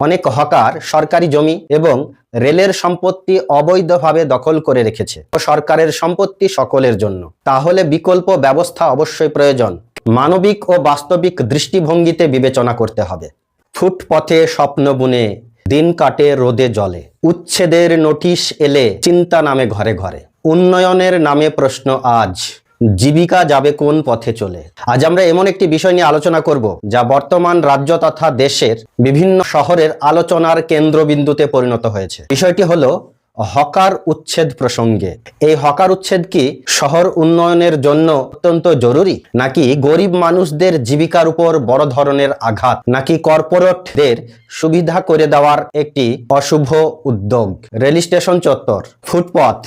অনেক হকার সরকারি জমি এবং রেলের সম্পত্তি অবৈধভাবে দখল করে রেখেছে। সরকারের সম্পত্তি সকলের জন্য, তাহলে বিকল্প ব্যবস্থা অবশ্যই প্রয়োজন। মানবিক ও বাস্তবিক দৃষ্টিভঙ্গিতে বিবেচনা করতে হবে। ফুটপথে স্বপ্ন বুনে দিন কাটে রোদে জলে, উচ্ছেদের নোটিশ এলে চিন্তা নামে ঘরে ঘরে, উন্নয়নের নামে প্রশ্ন আজ জীবিকা যাবে কোন পথে চলে। আজ আমরা এমন একটি বিষয় নিয়ে আলোচনা করব যা বর্তমান রাজ্য তথা দেশের বিভিন্ন শহরের আলোচনার কেন্দ্রবিন্দুতে পরিণত হয়েছে। বিষয়টি হলো হকার উচ্ছেদ প্রসঙ্গে। এই হকার উচ্ছেদ কি শহর উন্নয়নের জন্য অত্যন্ত জরুরি, নাকি গরিব মানুষদের জীবিকার উপর বড় ধরনের আঘাত, নাকি কর্পোরেটদের সুবিধা করে দেওয়ার একটি অশুভ উদ্যোগ? রেল স্টেশন চত্বর, ফুটপাত,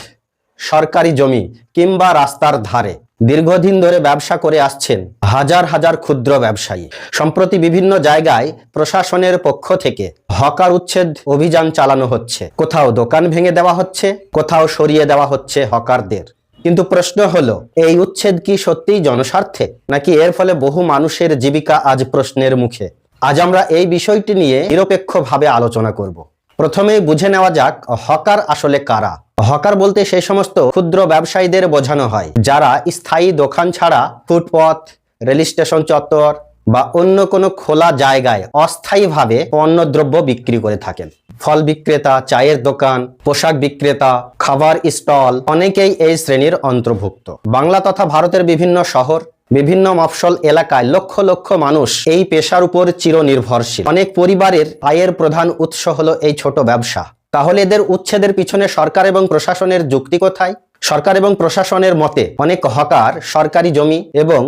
সরকারি জমি কিংবা রাস্তার ধারে দীর্ঘদিন ধরে ব্যবসা করে আসছেন হাজার হাজার ক্ষুদ্র ব্যবসায়ী। সম্প্রতি বিভিন্ন জায়গায় প্রশাসনের পক্ষ থেকে হকার উচ্ছেদ অভিযান চালানো হচ্ছে। কোথাও দোকান ভেঙে দেওয়া হচ্ছে, কোথাও সরিয়ে দেওয়া হচ্ছে হকারদের। কিন্তু প্রশ্ন হলো, এই উচ্ছেদ কি সত্যিই জনস্বার্থে, নাকি এর ফলে বহু মানুষের জীবিকা আজ প্রশ্নের মুখে? আজ আমরা এই বিষয়টি নিয়ে নিরপেক্ষভাবে আলোচনা করব। প্রথমেই বুঝে নেওয়া যাক হকার আসলে কারা। হকার বলতে সেই সমস্ত ক্ষুদ্র ব্যবসায়ীদের বোঝানো হয় যারা স্থায়ী দোকান ছাড়া ফুটপাত, রেল স্টেশন চত্বর বা অন্য কোনো খোলা জায়গায় অস্থায়ীভাবে পণ্যদ্রব্য বিক্রি করে থাকেন। ফল বিক্রেতা, চায়ের দোকান, পোশাক বিক্রেতা, খাবার স্টল অনেকেই এই শ্রেণীর অন্তর্ভুক্ত। বাংলা তথা ভারতের বিভিন্ন শহর, বিভিন্ন মফস্বল এলাকায় লক্ষ লক্ষ মানুষ এই পেশার উপর চিরনির্ভরশীল। অনেক পরিবারের আয়ের প্রধান উৎস হলো এই ছোট ব্যবসা। তাহলে এদের উচ্ছেদের পিছনে সরকার এবং প্রশাসনের যুক্তি কোথায়? সরকার এবং প্রশাসনের মতে অনেক হকার সরকারি জমি এবং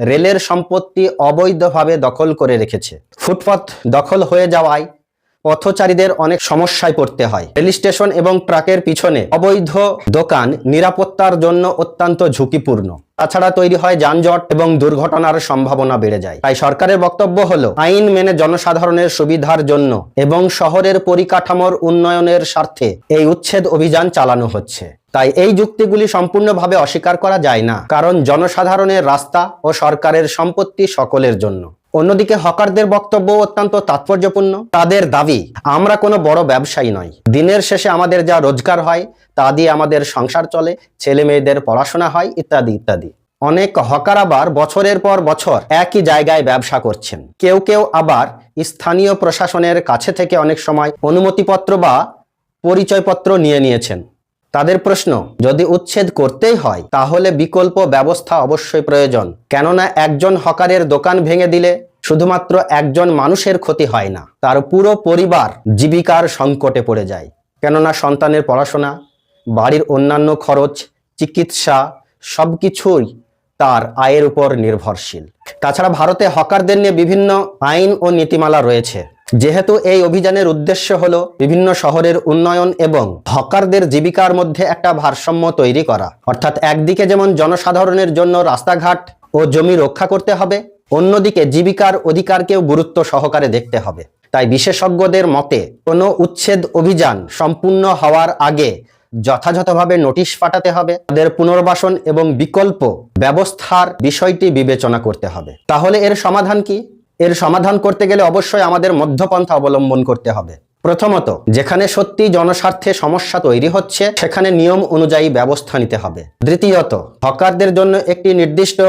রেলের সম্পত্তি অবৈধভাবে দখল করে রেখেছে। ফুটপাত দখল হয়ে যাওয়ায় পথচারীদের অনেক সমস্যায় পড়তে হয়। রেল স্টেশন এবং ট্রাকের পিছনে অবৈধ দোকান নিরাপত্তার জন্য অত্যন্ত ঝুঁকিপূর্ণ। তাছাড়া তৈরি হয় যানজট এবং দুর্ঘটনার সম্ভাবনা বেড়ে যায়। তাই সরকারের বক্তব্য হলো আইন মেনে জনসাধারণের সুবিধার জন্য এবং শহরের পরিকাঠামোর উন্নয়নের স্বার্থে এই উচ্ছেদ অভিযান চালানো হচ্ছে। তাই এই যুক্তিগুলি সম্পূর্ণভাবে অস্বীকার করা যায় না, কারণ জনসাধারণের রাস্তা ও সরকারের সম্পত্তি সকলের জন্য। অন্যদিকে হকারদের বক্তব্য অত্যন্ত তাৎপর্যপূর্ণ। তাদের দাবি, আমরা কোনো বড় ব্যবসায়ী নয়, দিনের শেষে আমাদের যা রোজগার হয় তা দিয়ে আমাদের সংসার চলে, ছেলে মেয়েদের পড়াশোনা হয় ইত্যাদি ইত্যাদি। অনেক হকার আবার বছরের পর বছর একই জায়গায় ব্যবসা করছেন। কেউ কেউ আবার স্থানীয় প্রশাসনের কাছে থেকে অনেক সময় অনুমতিপত্র বা পরিচয়পত্র নিয়ে নিয়েছেন। তাদের প্রশ্ন, যদি উচ্ছেদ করতেই হয় তাহলে বিকল্প ব্যবস্থা অবশ্যই প্রয়োজন। কেননা একজন হকারের দোকান ভেঙে দিলে শুধুমাত্র একজন মানুষের ক্ষতি হয় না, তার পুরো পরিবার জীবিকার সংকটে পড়ে যায়। কেননা সন্তানের পড়াশোনা, বাড়ির অন্যান্য খরচ, চিকিৎসা সবকিছুই তার আয়ের উপর নির্ভরশীল। তাছাড়া ভারতে হকারদের নিয়ে বিভিন্ন আইন ও নীতিমালা রয়েছে। যেহেতু এই অভিযানের উদ্দেশ্য হলো বিভিন্ন শহরের উন্নয়ন এবং হকারদের জীবিকার মধ্যে একটা ভারসাম্য তৈরি করা, অর্থাৎ একদিকে যেমন জনসাধারণের জন্য রাস্তাঘাট ও জমি রক্ষা করতে হবে, অন্যদিকে জীবিকার অধিকারকেও গুরুত্ব সহকারে দেখতে হবে। তাই বিশেষজ্ঞদের মতে কোনো উচ্ছেদ অভিযান সম্পূর্ণ হওয়ার আগে যথাযথভাবে নোটিশ পাঠাতে হবে, তাদের পুনর্বাসন এবং বিকল্প ব্যবস্থার বিষয়টি বিবেচনা করতে হবে। তাহলে এর সমাধান কি? এর সমাধান করতে গেলে অবশ্যই আমাদের মধ্যপন্থা অবলম্বন করতে হবে। প্রথমত, যেখানে সত্যি জনস্বার্থে সমস্যা তৈরি হচ্ছে সেখানে নিয়ম অনুযায়ী ব্যবস্থা নিতে হবে। দ্বিতীয়ত, হকারদের জন্য একটি নির্দিষ্ট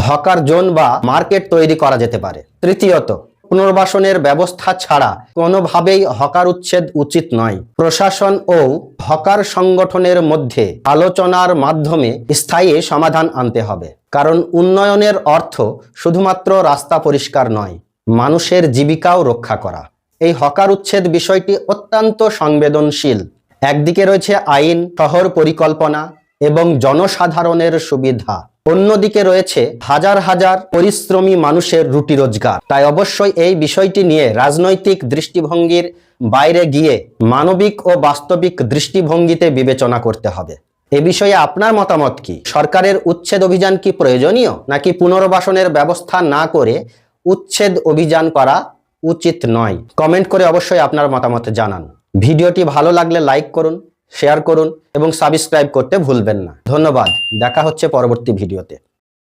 হকার জোন বা মার্কেট তৈরি করা যেতে পারে। তৃতীয়ত, পুনর্বাসনের ব্যবস্থা ছাড়া কোনোভাবেই হকার উচ্ছেদ উচিত নয়। প্রশাসন ও হকার সংগঠনের মধ্যে আলোচনার মাধ্যমে স্থায়ী সমাধান আনতে হবে, কারণ উন্নয়নের অর্থ শুধুমাত্র রাস্তা পরিষ্কার নয়, মানুষের জীবিকাও রক্ষা করা। এই হকার উচ্ছেদ বিষয়টি অত্যন্ত সংবেদনশীল। একদিকে রয়েছে আইন, শহর পরিকল্পনা এবং জনসাধারণের সুবিধা, অন্যদিকে রয়েছে হাজার হাজার পরিশ্রমী মানুষের রুটি রোজগার। তাই অবশ্যই এই বিষয়টি নিয়ে রাজনৈতিক দৃষ্টিভঙ্গির বাইরে গিয়ে মানবিক ও বাস্তবিক দৃষ্টিভঙ্গিতে বিবেচনা করতে হবে। এ বিষয়ে আপনার মতামত কি? সরকারের উচ্ছেদ অভিযান কি প্রয়োজনীয়, নাকি পুনর্বাসনের ব্যবস্থা না করে উচ্ছেদ অভিযান করা উচিত নয়? কমেন্ট করে অবশ্যই আপনার মতামত জানান। ভিডিওটি ভালো লাগলে লাইক করুন, শেয়ার করুন এবং সাবস্ক্রাইব করতে ভুলবেন না। ধন্যবাদ। দেখা হচ্ছে পরবর্তী ভিডিওতে।